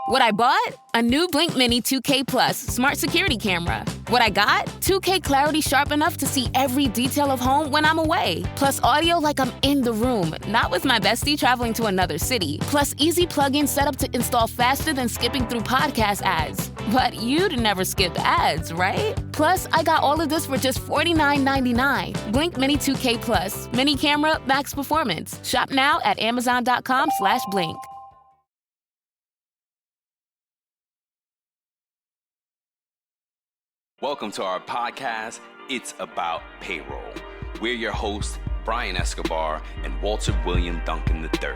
What I bought? A new Blink Mini 2K Plus smart security camera. What I got? 2K clarity sharp enough to see every detail of home when I'm away. Plus audio like I'm in the room, not with my bestie traveling to another city. Plus easy plug-in setup to install faster than skipping through podcast ads. But you'd never skip ads, right? Plus, I got all of this for just $49.99. Blink Mini 2K Plus. Mini camera, max performance. Shop now at Amazon.com/Blink. Welcome to our podcast, It's About Payroll. We're your hosts, Brian Escobar and Walter William Duncan III.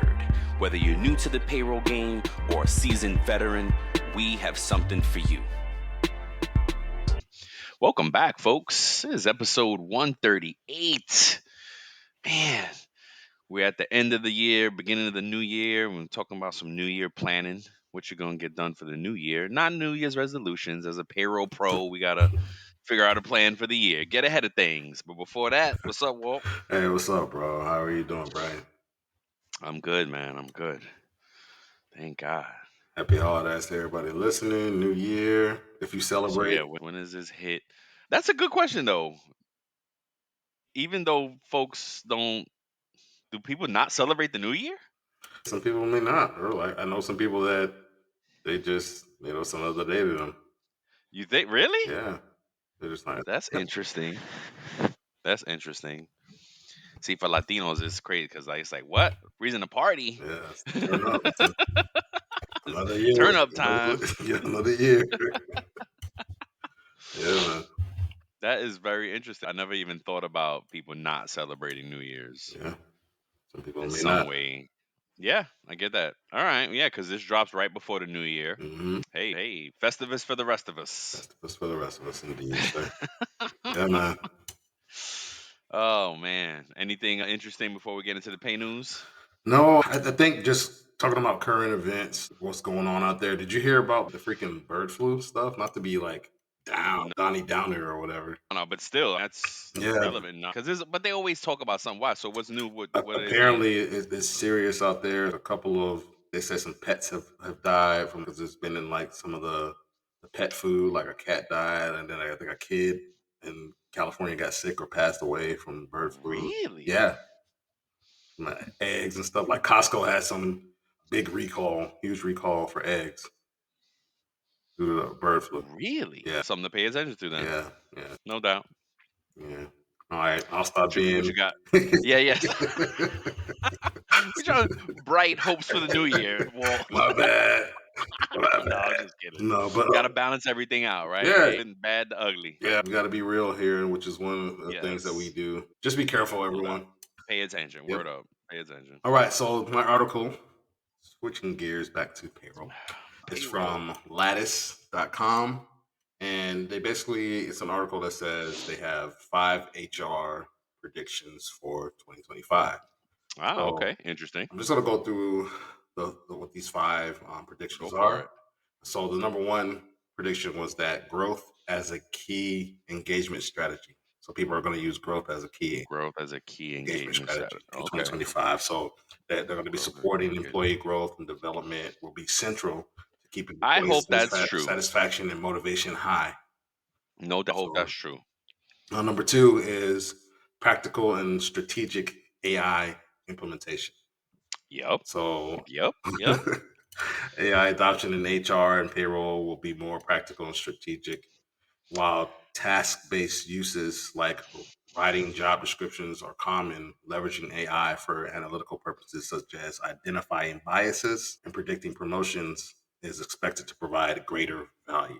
Whether you're new to the payroll game or a seasoned veteran, we have something for you. Welcome back, folks. This is episode 138. Man, we're at the end of the year, beginning of the new year. We're talking about some new year planning, what you're going to get done for the new year. Not New Year's resolutions. As a payroll pro, we got to figure out a plan for the year. Get ahead of things. But before that, what's up, Walt? Hey, what's up, bro? How are you doing, Brian? I'm good, man. I'm good. Thank God. Happy holidays to everybody listening. New year. If you So, celebrate. yeah, when is this hit? That's a good question, though. Even though folks don't, do people not celebrate the new year? Some people may not. Or like I know some people that they just, some other day to them. You think, really? Yeah. They're just like, That's interesting. That's interesting. See, for Latinos, it's crazy because it's like, what? Reason to party? yeah, turn up. Another year. Turn up time. Another year. Yeah, man. That is very interesting. I never even thought about people not celebrating New Year's. Yeah. Some people in may some not. way. Yeah, I get that. All right. Yeah, because this drops right before the new year. Mm-hmm. Hey, Festivus for the rest of us. Festivus for the rest of us, indeed, sir. Yeah, man. Oh, man. Anything interesting before we get into the pay news? No, I think just talking about current events, what's going on out there. Did you hear about the freaking bird flu stuff? Not to be like Donnie Downer or whatever. No, but still, that's relevant now. But they always talk about something. Why? So what's new? What apparently, it's serious out there. A couple of, they say some pets have died from because it's been in like some of the pet food, like a cat died, and then I think a kid in California got sick or passed away from bird flu. Really? Yeah. Eggs and stuff. Like Costco had some big huge recall for eggs due to the bird flu. Really? Yeah. Something to pay attention to then. Yeah. No doubt. Yeah. All right. I'll stop being. What you got? Yeah. We're trying to bright hopes for the new year. Well, my bad. No, I'm just kidding. No, but you got to balance everything out, right? Yeah. Bad to ugly. Yeah, we got to be real here, which is one of the things that we do. Just be careful, everyone. Pay attention. Word up. Pay attention. All right. So my article, switching gears back to payroll. It's from lattice.com. And they basically, it's an article that says they have 5 HR predictions for 2025. Okay. Interesting. I'm just going to go through what these 5 predictions are. So the number 1 prediction was that growth as a key engagement strategy. So people are going to use growth as a key engagement strategy in 2025. So they're going to be supporting employee growth and development will be central to keeping I hope that's true. Satisfaction and motivation high. No doubt. I hope that's true. Number 2 is practical and strategic AI implementation. Yep. So yep. AI adoption in HR and payroll will be more practical and strategic, while task-based uses like writing job descriptions are common. Leveraging AI for analytical purposes such as identifying biases and predicting promotions is expected to provide greater value.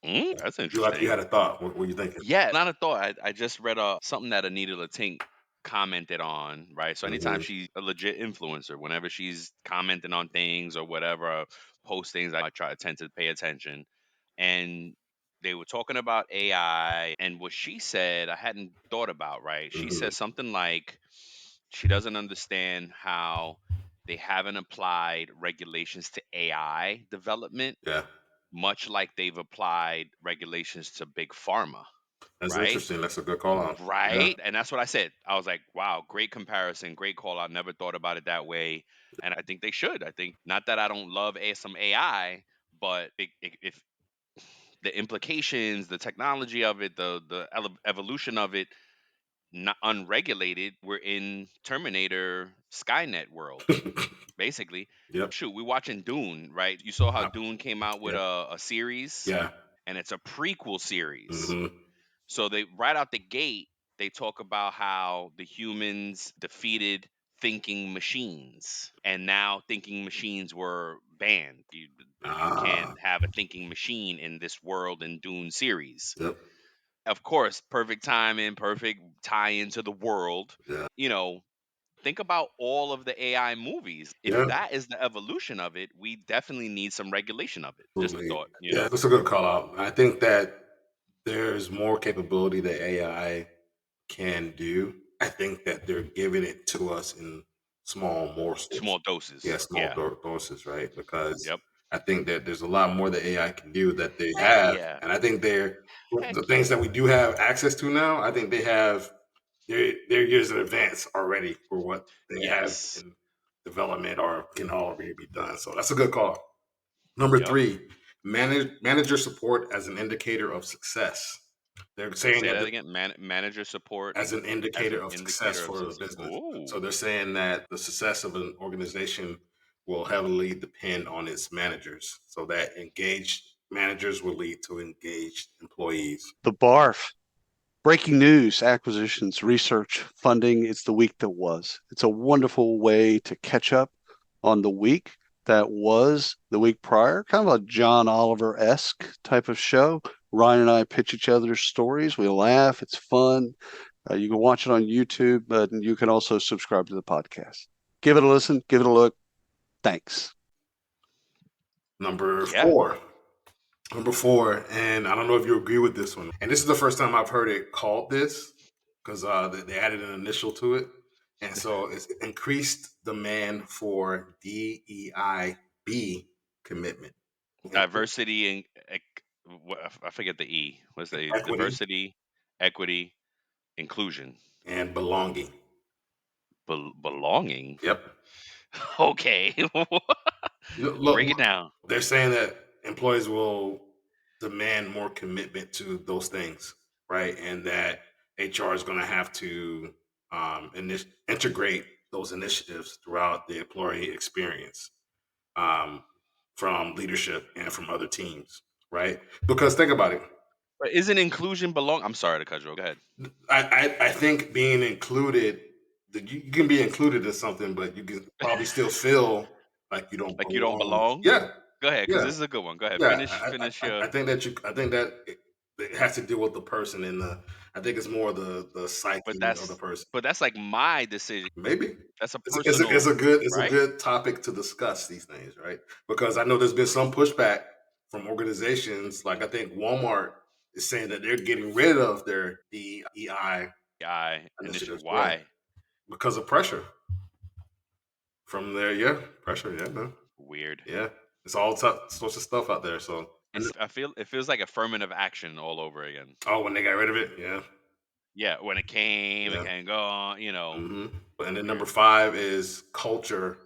That's interesting. You had a thought. What were you thinking? Yeah, not a thought. I just read something that Anita Latink commented on, right? So anytime she's a legit influencer, whenever she's commenting on things or whatever, post things, I tend to pay attention. And they were talking about AI, and what she said, I hadn't thought about, right? She said something like she doesn't understand how they haven't applied regulations to AI development. Yeah. Much like they've applied regulations to big pharma. That's right? interesting. That's a good call out. Yeah. Right. And that's what I said. I was like, wow, great comparison, great call out. Never thought about it that way. And I think they should. I think not that I don't love some AI, but if the implications, the technology of it, the evolution of it, not unregulated, we're in Terminator Skynet world, basically. Yep. Shoot, we watching Dune, right? You saw how Yep. Dune came out with Yep. a series, Yeah. and it's a prequel series. Hmm. So they right out the gate, they talk about how the humans defeated thinking machines, and now thinking machines were banned. You can't Ah. have a thinking machine in this world in Dune series. Yep. Of course, perfect timing, perfect tie into the world. Yeah. You know, think about all of the AI movies. If Yeah. that is the evolution of it, we definitely need some regulation of it. Just a Absolutely. thought, you Yeah, know. that's a good call out. I think that there's more capability that AI can do. I think that they're giving it to us in small morsels. Small doses. Yeah, small Yeah. doses, right? Because Yep. I think that there's a lot more that AI can do that they Heck have, yeah. and I think they're Heck the things yeah. that we do have access to now. I think they have they're years in advance already for what they have Yes. in development or can already be done. So that's a good call. Number Yep. three, manager support as an indicator of success. They're saying Say that that again. Manager support as an as indicator an of success indicator of for the success. business. Oh, So they're saying that the success of an organization will heavily depend on its managers. So that engaged managers will lead to engaged employees. The BARF. Breaking news, acquisitions, research, funding. It's the week that was. It's a wonderful way to catch up on the week that was the week prior, kind of a John Oliver-esque type of show. Ryan and I pitch each other's stories. We laugh. It's fun. You can watch it on YouTube, but you can also subscribe to the podcast. Give it a listen. Give it a look. Thanks. Number yeah. four. Number four, and I don't know if you agree with this one. And this is the first time I've heard it called this because they added an initial to it. And so it's increased demand for DEIB commitment. Diversity and I forget the E. What's the Equity diversity, equity, inclusion, and belonging. belonging. Yep. Okay. Look, Break it down. they're saying that employees will demand more commitment to those things, right? And that HR is going to have to integrate those initiatives throughout the employee experience, um, from leadership and from other teams, right? Because think about it. But isn't inclusion belong? I'm sorry to cut you off. Go ahead. I think being included, you can be included in something, but you can probably still feel like you don't Like you don't belong. belong? Yeah, Go ahead, because yeah. this is a good one. Go ahead. Yeah, Finish your. I think that it has to do with the person and I think it's more the But psyche of the that's person. like my decision. Maybe That's a it's a personal, right? good topic to discuss these things, right? Because I know there's been some pushback from organizations, like I think Walmart is saying that they're getting rid of their DEI I initially initiatives, yeah, why because of pressure from their pressure, yeah, no, weird. yeah, it's all sorts of stuff out there. So, and I feel it feels like affirmative action all over again. oh, when they got rid of it, yeah, Yeah, when it came, it yeah. can go on. You know, Hmm. And then number weird. five is culture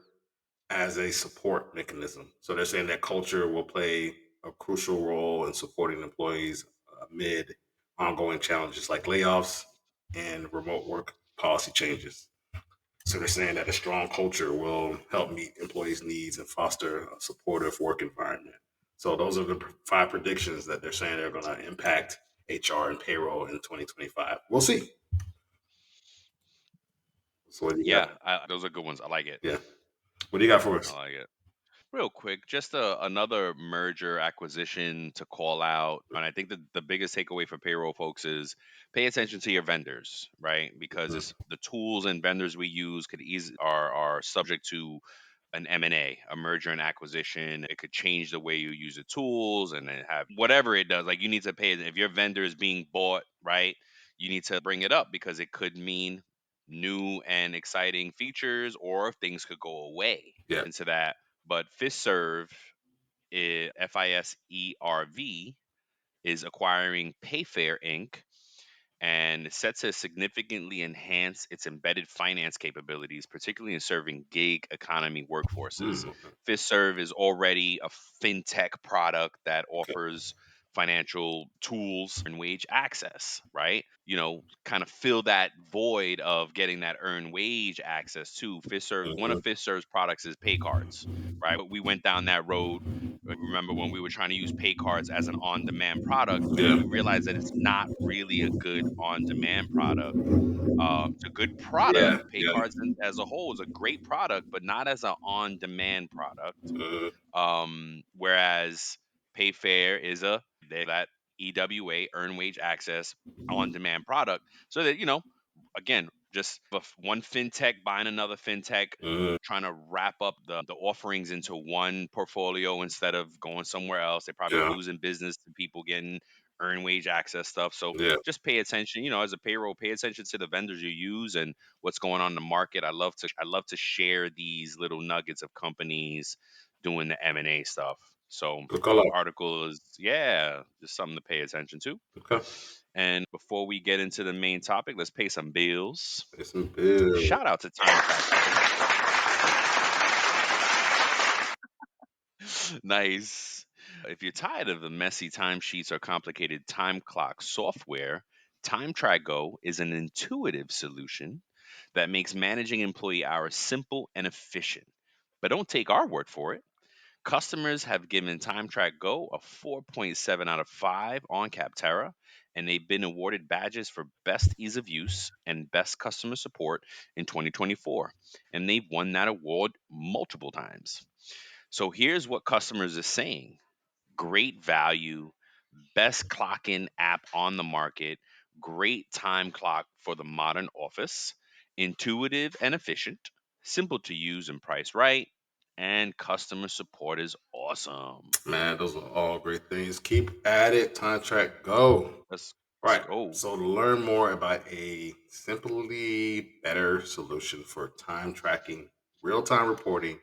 as a support mechanism. So they're saying that culture will play a crucial role in supporting employees amid ongoing challenges like layoffs and remote work policy changes. So they're saying that a strong culture will help meet employees' needs and foster a supportive work environment. So those are the five predictions that they're saying they're going to impact HR and payroll in 2025. We'll see. So what do you got? Yeah, those are good ones. I like it. Yeah. What do you got for I us? like it. Real quick, just another merger acquisition to call out. And I think that the biggest takeaway for payroll folks is pay attention to your vendors, right? Because Mhm. it's the tools and vendors we use could easily are subject to an M&A, a merger and acquisition. It could change the way you use the tools and then have whatever it does. Like you need to pay if your vendor is being bought, right? You need to bring it up because it could mean new and exciting features or things could go away Yeah. into that. But FISERV, FISERV, is acquiring Payfair Inc. and it's set to significantly enhance its embedded finance capabilities, particularly in serving gig economy workforces. Okay. FistServe is already a fintech product that Okay. offers financial tools and wage access, right? Kind of fill that void of getting that earned wage access to FistServe. One Mhm. of FistServe's products is pay cards, right? We went down that road. Remember when we were trying to use pay cards as an on-demand product, Yeah. we realized that it's not really a good on-demand product. It's a good product. Yeah. Pay Yeah. cards as a whole is a great product, but not as an on-demand product. Mhm. Whereas Payfair is that EWA, earn wage access, on-demand product, so that again, just one fintech buying another fintech, Mhm. trying to wrap up the offerings into one portfolio instead of going somewhere else. They're probably Yeah. losing business to people getting earn wage access stuff. So Yeah. just pay attention, as a payroll, pay attention to the vendors you use and what's going on in the market. I love to share these little nuggets of companies doing the M&A stuff. So Good call out. article is, yeah, just something to pay attention to. Okay. And before we get into the main topic, let's pay some bills. Pay some bills. Shout out to Time Track Go. Nice. If you're tired of the messy timesheets or complicated time clock software, Time Track Go is an intuitive solution that makes managing employee hours simple and efficient. But don't take our word for it. Customers have given Time Track Go a 4.7 out of 5 on Capterra, and they've been awarded badges for Best Ease of Use and Best Customer Support in 2024. And they've won that award multiple times. So here's what customers are saying: great value, best clock in app on the market, great time clock for the modern office, intuitive and efficient, simple to use and priced right, and customer support is awesome. Man, those are all great things. Keep at it. Time track go. Let's Right. go. So to learn more about a simply better solution for time tracking, real-time reporting,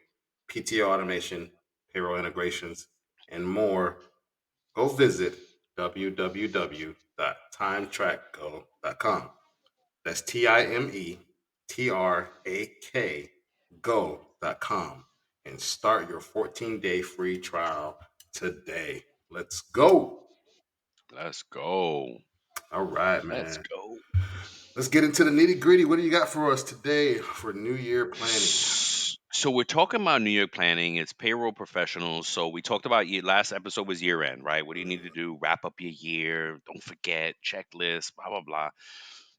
PTO automation, payroll integrations, and more, go visit www.timetrackgo.com. That's TIMETRAK go.com and start your 14-day free trial today. Let's go. Let's go. All right, Let's man. go. Let's get into the nitty gritty. What do you got for us today for New Year planning? So we're talking about New Year planning. It's payroll professionals. So we talked about last episode was year end, right? What do you need to do? Wrap up your year. Don't forget checklist. Blah blah blah.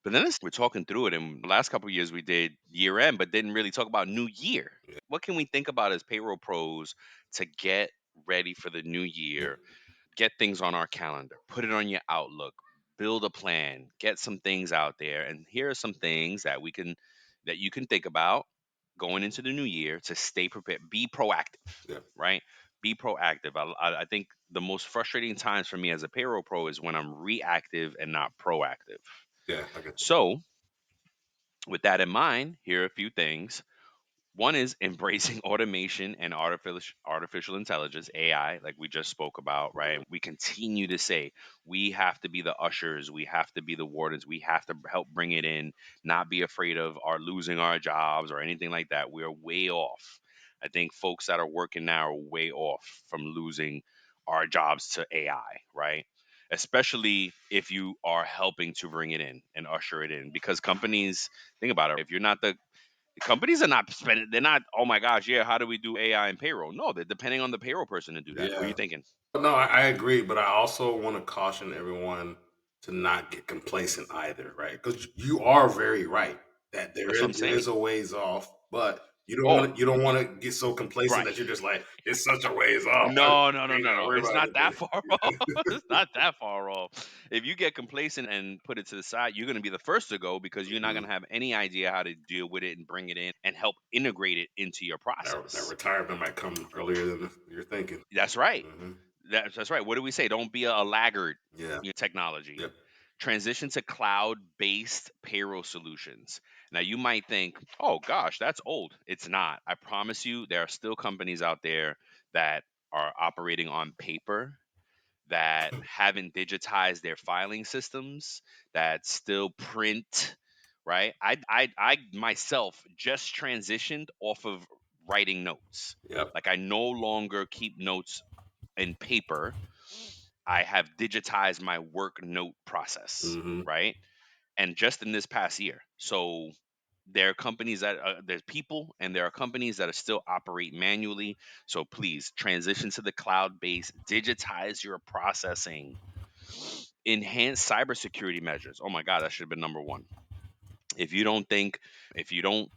But then we're talking through it. And the last couple of years we did year end, but didn't really talk about New Year. Yeah. What can we think about as payroll pros to get ready for the new Yeah. year? Get things on our calendar, put it on your Outlook, build a plan, get some things out there. And here are some things that you can think about going into the new year to stay prepared. Be proactive, Yeah. right? Be proactive. I think the most frustrating times for me as a payroll pro is when I'm reactive and not proactive. Yeah. I get So, with that in mind, here are a few things. One is embracing automation and artificial intelligence, AI, like we just spoke about, right? We continue to say we have to be the ushers, we have to be the wardens, we have to help bring it in, not be afraid of our losing our jobs or anything like that. We're way off. I think folks that are working now are way off from losing our jobs to AI, right? Especially if you are helping to bring it in and usher it in, because companies, think about it, if you're not the companies are not spending. They're not. Oh my gosh, yeah. How do we do AI and payroll? No, they're depending on the payroll person to do that. What are Yeah. you thinking? No, I agree, but I also want to caution everyone to not get complacent either, right? Because you are very right that That's what I'm there is saying. a ways off, but Oh, you don't want to get so complacent right. that you're just like it's such a ways off. No, no, We no, ain't no, gotta no. worry It's about not it. that far off. It's not that far off. If you get complacent and put it to the side, you're going to be the first to go because you're not going Mhm. to have any idea how to deal with it and bring it in and help integrate it into your That process. retirement might come earlier than you're thinking. That's right. Hmm. That's right. What do we say? Don't be a laggard Yeah. in technology. Yep. Transition to cloud-based payroll solutions. Now you might think, "Oh gosh, that's old." It's not. I promise you, there are still companies out there that are operating on paper that haven't digitized their filing systems, that still print, right? I myself just transitioned off of writing notes. Yep. Like I no longer keep notes in paper. I have digitized my work note process, Mm-hmm. right? And just in this past year. So there are companies that there's people and there are companies that are still operate manually. So please transition to the cloud base, digitize your processing, enhance cybersecurity measures. Oh my God, that should have been number one. If you don't think, if you don't,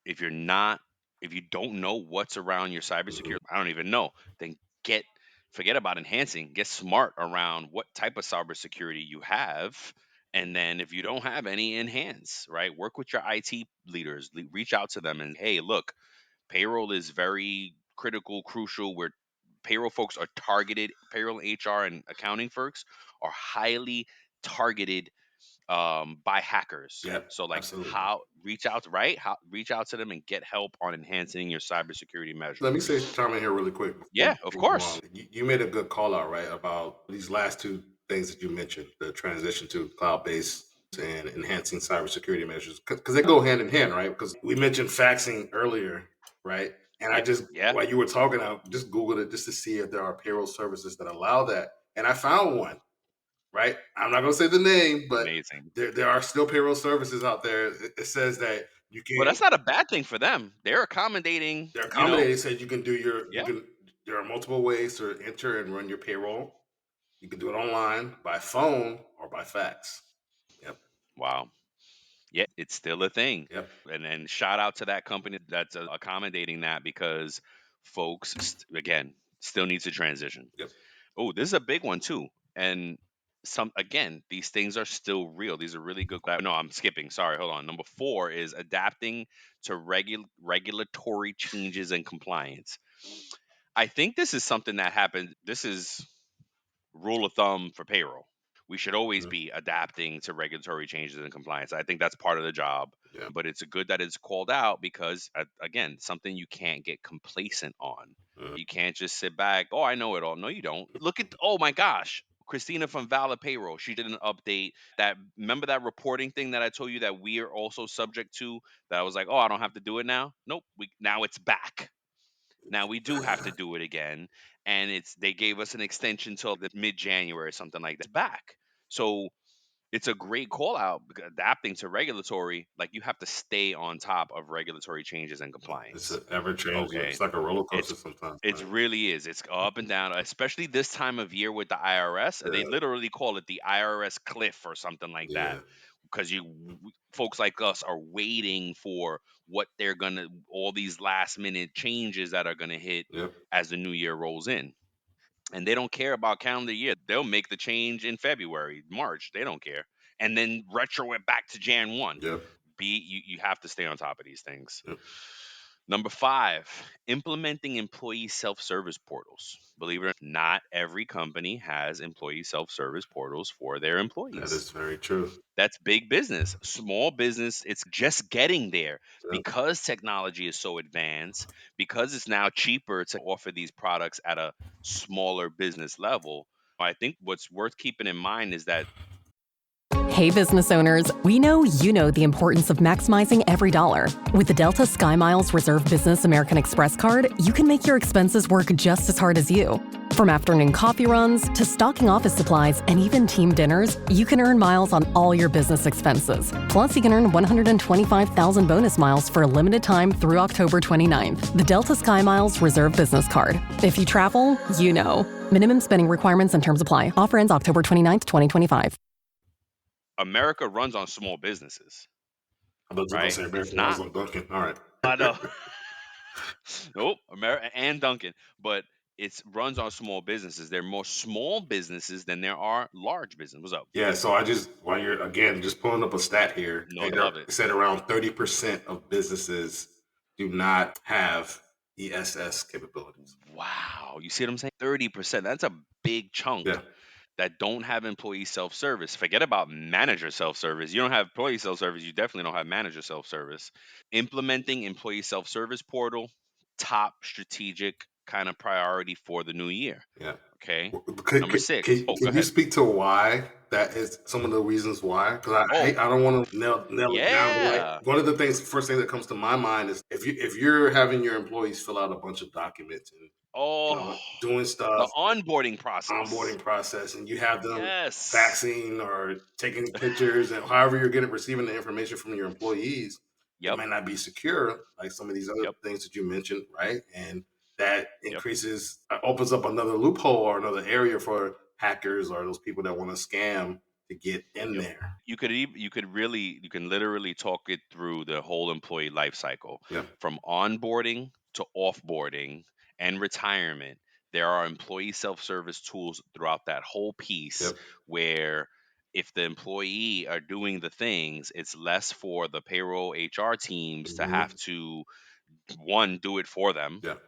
if you're not, if you don't know what's around your Mm-hmm. cybersecurity, I don't even know, then get, forget about enhancing, get smart around what type of cybersecurity you have. And then if you don't have any, enhance, right? Work with your IT leaders, reach out to them and, hey, look, payroll is very critical, crucial. Where payroll folks are targeted, payroll, HR, and accounting folks are highly targeted by hackers. Yep. So like Absolutely. how reach out, right? How reach out to them and get help on enhancing your cybersecurity measures. Let me say, chime in here really quick before Yeah, we of move on. course. You made a good call out, right, about these last two things that you mentioned, the transition to cloud-based and enhancing cybersecurity measures, because they go hand in hand, right? Because we mentioned faxing earlier, right? And I Yeah, just, yeah, while you were talking, I just Googled it just to see if there are payroll services that allow that. And I found one, right? I'm not going to say the name, but amazing. there are still payroll services out there. It says that you Well, can, that's not a bad thing for them. They're accommodating, they're you know. accommodating, said you can do you Yeah. can, there are multiple ways to enter and run your payroll. You can do it online, by phone, or by fax. Yep. Wow. Yeah, it's still a thing. Yep. And then shout out to that company that's accommodating that, because folks, again, still needs to transition. Yep. Oh, this is a big one too. And some, again, these things are still real. These are really good. No, I'm skipping. Sorry, hold on. Number 4 is adapting to regulatory changes and compliance. I think this is something that happened. This is rule of thumb for payroll. We should always Mhm. be adapting to regulatory changes and compliance. I think that's part of the job. Yep. But it's good that it's called out, because again, something you can't get complacent on. Mhm. You can't just sit back. Oh, I know it all. No, you don't. Look at, oh my gosh, Christina from Valid Payroll. She did an update that, remember that reporting thing that I told you that we are also subject to, that I was like, oh, I don't have to do it now. Nope. Now it's back. Now we do have to do it again, and they gave us an extension till the mid-January or something like that. It's back. So it's a great call out, adapting to regulatory. Like, you have to stay on top of regulatory changes and It's compliance. an ever changing. Okay. It's like a roller It's coaster sometimes. it Right? really is. It's up and down, especially this time of year with the IRS. They Yeah. literally call it the IRS cliff or something like that, Yeah. because folks like us are waiting for what they're gonna, all these last minute changes that are gonna hit Yep. as the new year rolls in. And they don't care about calendar year. They'll make the change in February, March. They don't care. And then retro it back to Jan 1. Yep. You have to stay on top of these things. Yep. Number 5, implementing employee self-service portals. Believe it or not every company has employee self-service portals for their That employees. is very true. That's big business. Small business, it's just getting there, Yep. because technology is so advanced, because it's now cheaper to offer these products at a smaller business level. I think what's worth keeping in mind is that Hey, business owners, we know you know the importance of maximizing every dollar. With the Delta SkyMiles Reserve Business American Express card, you can make your expenses work just as hard as you. From afternoon coffee runs to stocking office supplies and even team dinners, you can earn miles on all your business expenses. Plus, you can earn 125,000 bonus miles for a limited time through October 29th. The Delta SkyMiles Reserve Business Card. If you travel, you know. Minimum spending requirements and terms apply. Offer ends October 29th, 2025. America runs on small businesses, I thought you were going to right? say It's American runs not. on Duncan. All right. I know. Nope, America and Duncan, but it runs on small businesses. There are more small businesses than there are large businesses. What's up? Yeah. So I just, while you're again just pulling up a stat here, No, I and love it. it said around 30% of businesses do not have ESS capabilities. Wow, you see what I'm saying? 30%. That's a big chunk Yeah. that don't have employee self-service. Forget about manager self-service. You don't have employee self-service, you definitely don't have manager self-service. Implementing employee self-service portal, top strategic kind of priority for the new year. Yeah. Okay. Can, Number 6. can, Oh, can go you ahead. speak to why that is some of the reasons why? Because I Oh, don't want to nail it down. But like yeah. one of the things, first thing that comes to my mind is if you're having your employees fill out a bunch of documents and Oh, doing the stuff, onboarding process. onboarding process, and you have them Yes. faxing or taking pictures, and however you're receiving the information from your employees, it Yep. might not be secure like some of these other Yep. things that you mentioned, right? And that Yep. opens up another loophole or another area for hackers or those people that want to scam to get in Yep. there. You can literally talk it through the whole employee life cycle, Yep. from onboarding to offboarding and retirement. There are employee self-service tools throughout that whole piece Yep. where if the employee are doing the things, it's less for the payroll HR teams to have to, one, do it for them, Yep.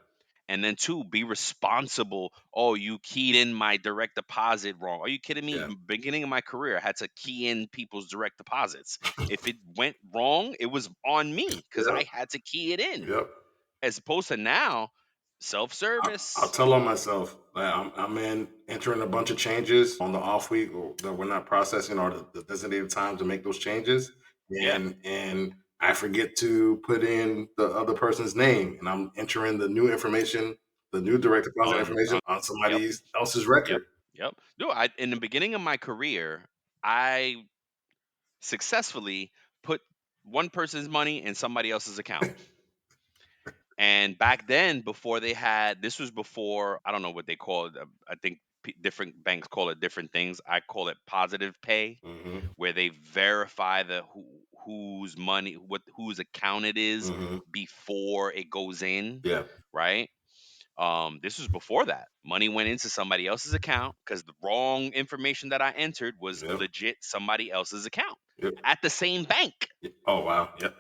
and then two, be responsible. Oh, you keyed in my direct deposit wrong. Are you kidding me? Yeah. Beginning of my career, I had to key in people's direct deposits. If it went wrong, it was on me because Yep. I had to key it in. Yep. As opposed to now, I'll self-service. tell on myself. I'm entering a bunch of changes on the off week that we're not processing or the designated time to make those changes, Yeah. and I forget to put in the other person's name, and I'm entering the new information, the new direct deposit information on Yep. somebody else's Yep. record. Yep. No, I in the beginning of my career, I successfully put one person's money in somebody else's account. And back then, before they had, this was before, I don't know what they call it. I think different banks call it different things. I call it positive pay, Mm-hmm. where they verify whose money, whose account it is Mm-hmm. before it goes in, Yeah. right? This was before that. Money went into somebody else's account because the wrong information that I entered was Yep. legit somebody else's account Yep. at the same bank. Oh wow. Yep.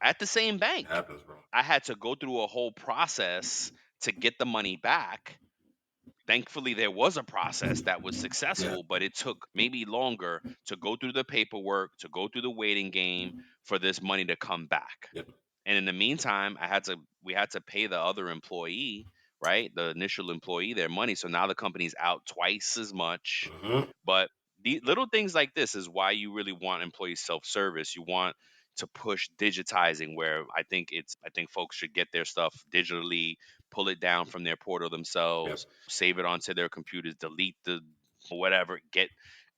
At the same bank. It happens, bro. I had to go through a whole process to get the money back. Thankfully, there was a process that was successful, but it took maybe longer to go through the paperwork, to go through the waiting game for this money to come back. Yep. And in the meantime, we had to pay the other employee, right? The initial employee their money. So now the company's out twice as much. Mm-hmm. But the little things like this is why you really want employee self-service. You want to push digitizing, where I think folks should get their stuff digitally, pull it down from their portal themselves, save it onto their computers, delete the whatever,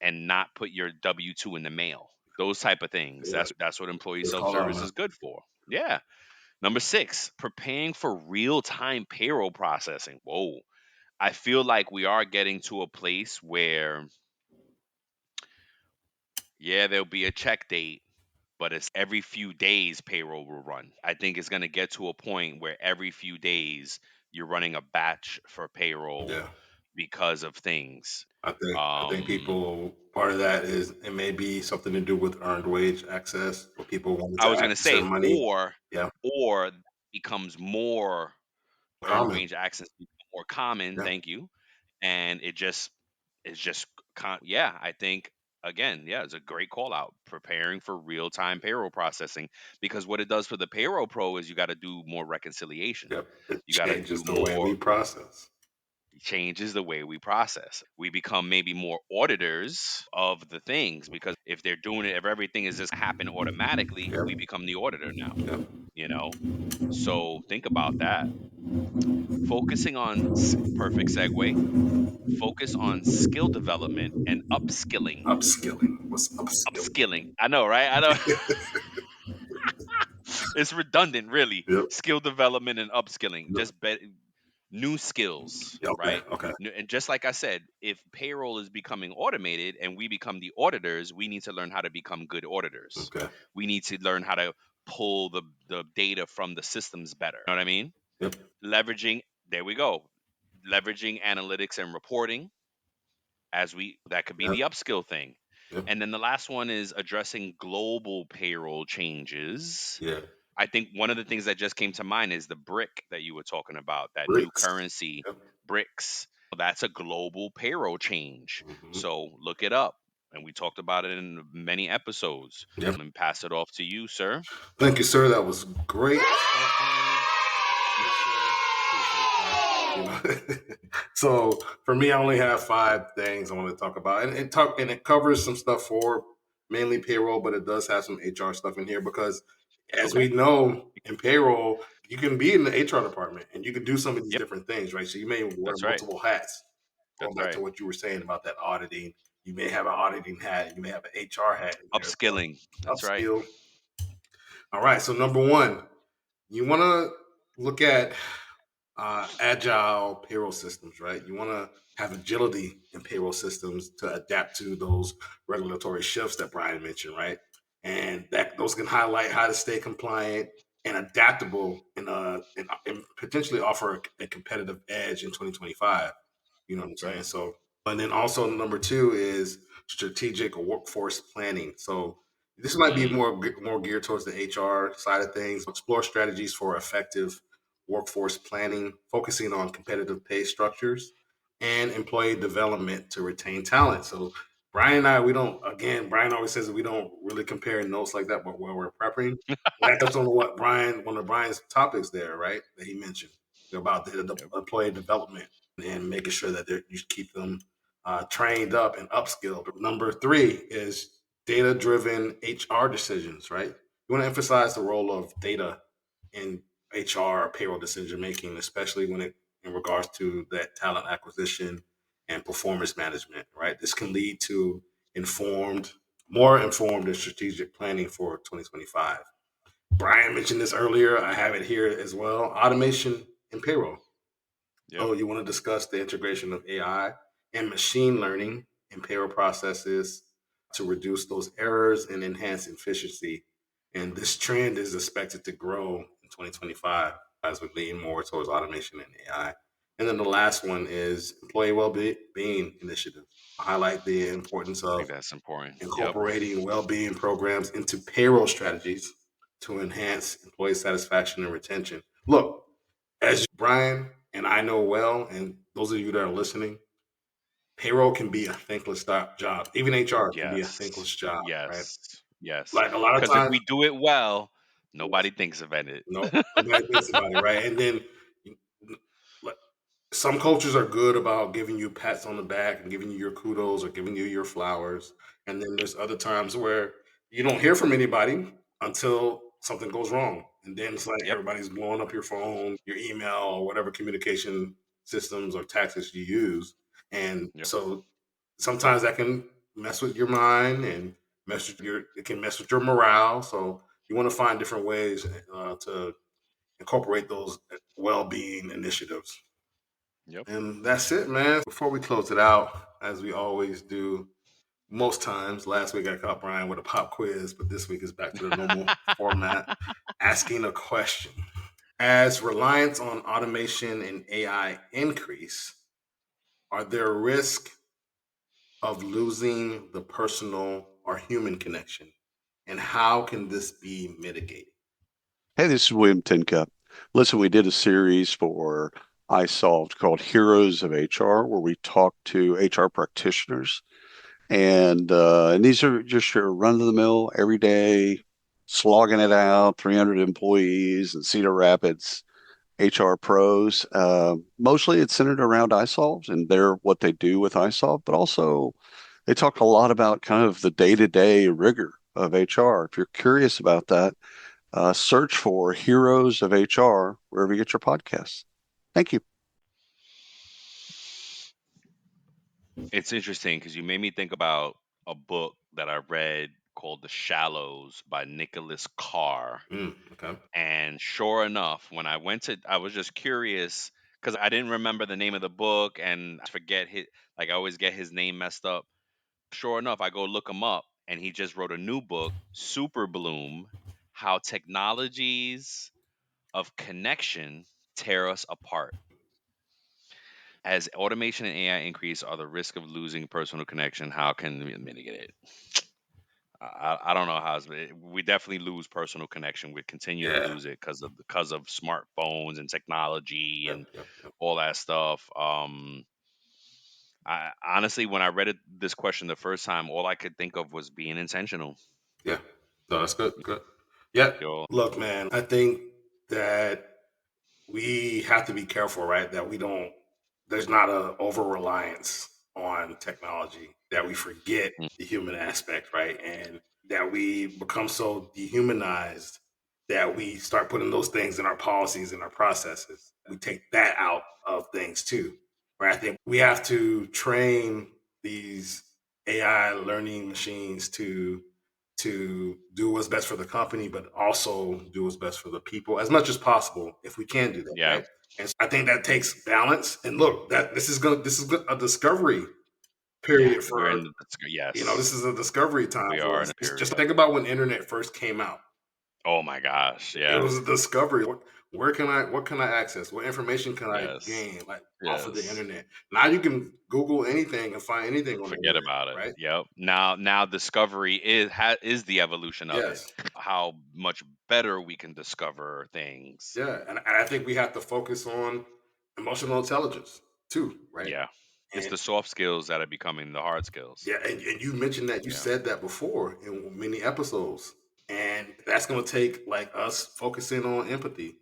and not put your W-2 in the mail. Those type of things. Yeah. That's what employee Good call out, self-service man. is good for. Yeah. Number 6, preparing for real-time payroll processing. Whoa. I feel like we are getting to a place where, yeah, there'll be a check date, but it's every few days payroll will run. I think it's going to get to a point where every few days you're running a batch for payroll Yeah. because of things. I think people, part of that is it may be something to do with earned wage access, or people wanting I was to going to access say, their money. or becomes more earned Common. wage access becomes more common. Yeah. Thank you. And it's just yeah, I think, again, yeah, it's a great call out, preparing for real-time payroll processing, because what it does for the payroll pro is you got to do more reconciliation. Yep. It You got to changes do the way we process. changes the way we process. We become maybe more auditors of the things, because if they're doing it, if everything is just happen automatically, Yep. we become the auditor now. Yep. So think about that. Focusing on perfect segue. Focus on skill development and upskilling. Upskilling. What's upskilling? Upskilling. I know, right? I know. It's redundant, really. Yep. Skill development and upskilling. Yep. Just new skills, Okay. right? Okay. And just like I said, if payroll is becoming automated and we become the auditors, we need to learn how to become good auditors. Okay. We need to learn how to pull the data from the systems better. You know what I mean? Yep. There we go. Leveraging analytics and reporting that could be the upskill thing. Yep. And then the last one is addressing global payroll changes. Yeah. I think one of the things that just came to mind is the brick that you were talking about, that new Bricks. currency, Yep. BRICS. That's a global payroll change. Mm-hmm. So look it up. And we talked about it in many episodes. Yep. And pass it off to you, sir. Thank you, sir. That was great. So for me, I only have 5 things I want to talk about, and it covers some stuff for mainly payroll, but it does have some HR stuff in here because, as Okay. we know, in payroll, you can be in the HR department and you can do some of these Yep. different things, right? So you may wear That's right. multiple hats. Going That's back to right. what you were saying about that auditing, you may have an auditing hat, you may have an HR hat in there. So Upskilling. That's right. upskill. All right. So number 1, you want to look at agile payroll systems, right? You want to have agility in payroll systems to adapt to those regulatory shifts that Brian mentioned, right? And that those can highlight how to stay compliant and adaptable and potentially offer a competitive edge in 2025. You know what I'm saying? Right. So, and then also number 2 is strategic workforce planning. So this might be Mm, more geared towards the HR side of things. Explore strategies for effective workforce planning, focusing on competitive pay structures and employee development to retain talent. So Brian and I, we don't. Again, Brian always says that we don't really compare notes like that, but when we're prepping, that touches on what one of Brian's topics there, right? That he mentioned about the yep. employee development and making sure that you keep them trained up and upskilled. Number 3 is data-driven HR decisions, right? You want to emphasize the role of data in HR payroll decision making, especially in regards to that talent acquisition and performance management, right? This can lead to more informed and strategic planning for 2025. Brian mentioned this earlier. I have it here as well. Automation in payroll. Yep. Oh, you want to discuss the integration of AI and machine learning in payroll processes to reduce those errors and enhance efficiency. And this trend is expected to grow in 2025 as we lean more towards automation and AI. And then the last one is employee well-being initiatives. Highlight the importance I of think that's important. Yep. incorporating well-being programs into payroll strategies to enhance employee satisfaction and retention. Look, as Brian and I know well, and those of you that are listening, payroll can be a thankless job. Even HR can be a Yes. thankless job, right? Yes. Yes. Like a lot of Because if times, we do it well, nobody thinks of it. no, nobody thinks about it, right? And then like, some cultures are good about giving you pats on the back and giving you your kudos or giving you your flowers. And then there's other times where you don't hear from anybody until something goes wrong. And then it's like Yep. everybody's blowing up your phone, your email, or whatever communication systems or tactics you use. And Yep. so sometimes that can mess with your mind and it can mess with your morale. So you want to find different ways to incorporate those well-being initiatives. Yep. And that's it, man. Before we close it out, as we always do, most times, last week I caught Brian with a pop quiz, but this week is back to the normal format, asking a question. As reliance on automation and AI increase, are there risks of losing the personal or human connection? And how can this be mitigated? Hey, this is William Tincup. Listen, we did a series for iSolved called Heroes of HR, where we talked to HR practitioners. And these are just your run-of-the-mill, everyday, slogging it out, 300 employees in Cedar Rapids, HR pros. Mostly it's centered around iSolved and what they do with iSolved, but also they talk a lot about kind of the day-to-day rigor of HR. If you're curious about that, search for Heroes of HR wherever you get your podcasts. Thank you. It's interesting because you made me think about a book that I read called The Shallows by Nicholas Carr. Okay. And sure enough, when I was just curious because I didn't remember the name of the book and I forget I always get his name messed up. Sure enough, I go look him up and he just wrote a new book, Super Bloom: How Technologies of Connection Tear Us Apart. As automation and AI increase, are the risk of losing personal connection? How can we mitigate it? I don't know we definitely lose personal connection. We continue to Yeah. lose it because of smartphones and technology Yep. and Yep. Yep. all that stuff. I honestly, when I read this question the first time, all I could think of was being intentional. Yeah. No, that's good. Good. Yeah. You know, Look, man, I think that we have to be careful, right? That there's not a over reliance on technology, that we forget Mm. the human aspect, right? And that we become so dehumanized that we start putting those things in our policies and our processes. We take that out of things too, right? I think we have to train these AI learning machines to do what's best for the company, but also do what's best for the people as much as possible, if we can do that, Yeah. right? And so I think that takes balance. And look, that this is a discovery period We're for, in the this yes. is a discovery time We for are us. in a Just period. think about when internet first came out. Oh my gosh. It Yeah. was a discovery. What can I access? What information can I Yes. gain, like, off of the Yes. internet? Now you can Google anything and find anything on the Forget internet, about it. right? Yep. Now discovery is the evolution of it. Yes. How much better we can discover things. Yeah. And I think we have to focus on emotional intelligence too, right? Yeah. It's And the soft skills that are becoming the hard skills. yeah, and you mentioned that, you Yeah. said that before in many episodes. And that's gonna take, like, us focusing on empathy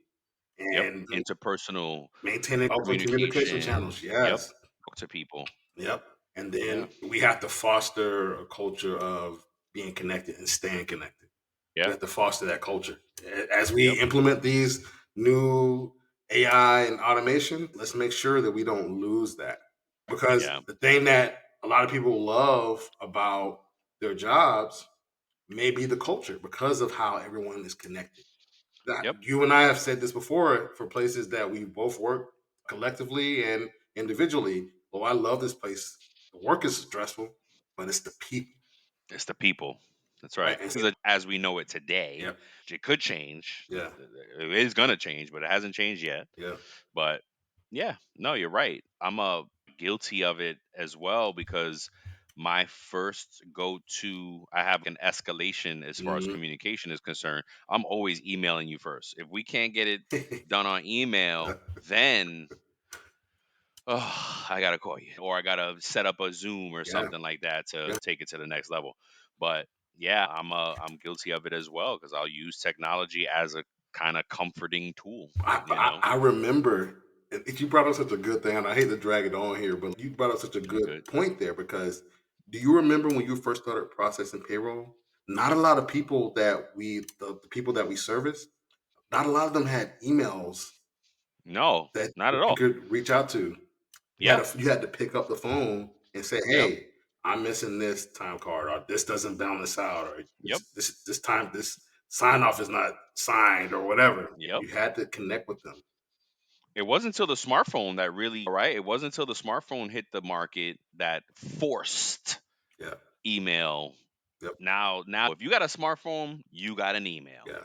Yep. and Interpersonal maintaining open communication communication. channels. Yep. Yes. Talk to people. Yep. And Yeah. then we have to foster a culture of being connected and staying connected. We Yeah. have to foster that culture. As we Yep. implement these new AI and automation, let's make sure that we don't lose that. Because Yeah. the thing that a lot of people love about their jobs may be the culture, because of how everyone is connected. Yep. You and I have said this before for places that we both work collectively and individually. Oh, I love this place. The work is stressful, but it's the people, It's the people. That's right. right? And As we know it today, yep, it could change. yeah, It is gonna change, but it hasn't changed yet. yeah. But yeah, no, you're right. I'm guilty of it as well because my first go to, I have an escalation as far as Mhm. communication is concerned. I'm always emailing you first. If we can't get it done on email, then oh, I gotta call you, or I gotta set up a Zoom or Yeah, something like that to yeah. take it to the next level. But yeah, I'm guilty of it as well because I'll use technology as a kind of comforting tool. You know, I remember, you brought up such a good thing, and I hate to drag it on here, but you brought up such a you're good. good point there, because do you remember when you first started processing payroll? Not a lot of people the people that we service, not a lot of them had emails No, that not at you all. could reach out to. Yep, You had to pick up the phone and say, yep, "Hey, I'm missing this time card, or this doesn't balance out, or yep, this sign off is not signed, or whatever." And yep. you had to connect with them. It wasn't until the smartphone that really, right? It wasn't until the smartphone hit the market that forced Yeah, email. yep, Now, if you got a smartphone, you got an email. yeah,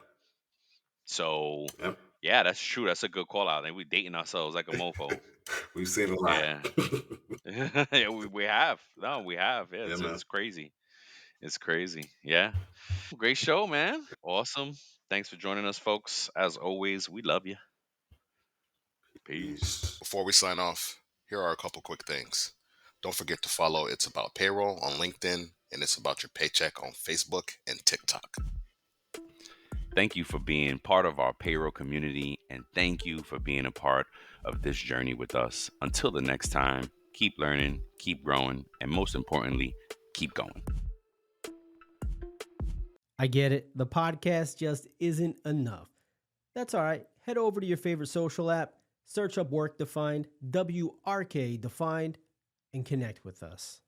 So, yep. yeah, that's true. That's a good call out. And we dating ourselves like a mofo. We've seen a lot. Yeah. Yeah, we have. No, we have. Yeah, Yeah, man. it's crazy. It's crazy. Yeah. Great show, man. Awesome. Thanks for joining us, folks. As always, we love you. Peace. Peace. Before we sign off, here are a couple quick things. Don't forget to follow It's About Payroll on LinkedIn, and It's About Your Paycheck on Facebook and TikTok. Thank you for being part of our payroll community, and thank you for being a part of this journey with us. Until the next time, keep learning, keep growing, and most importantly, keep going. I get it. The podcast just isn't enough. That's all right. Head over to your favorite social app, search up Work Defined, WRK Defined, and connect with us.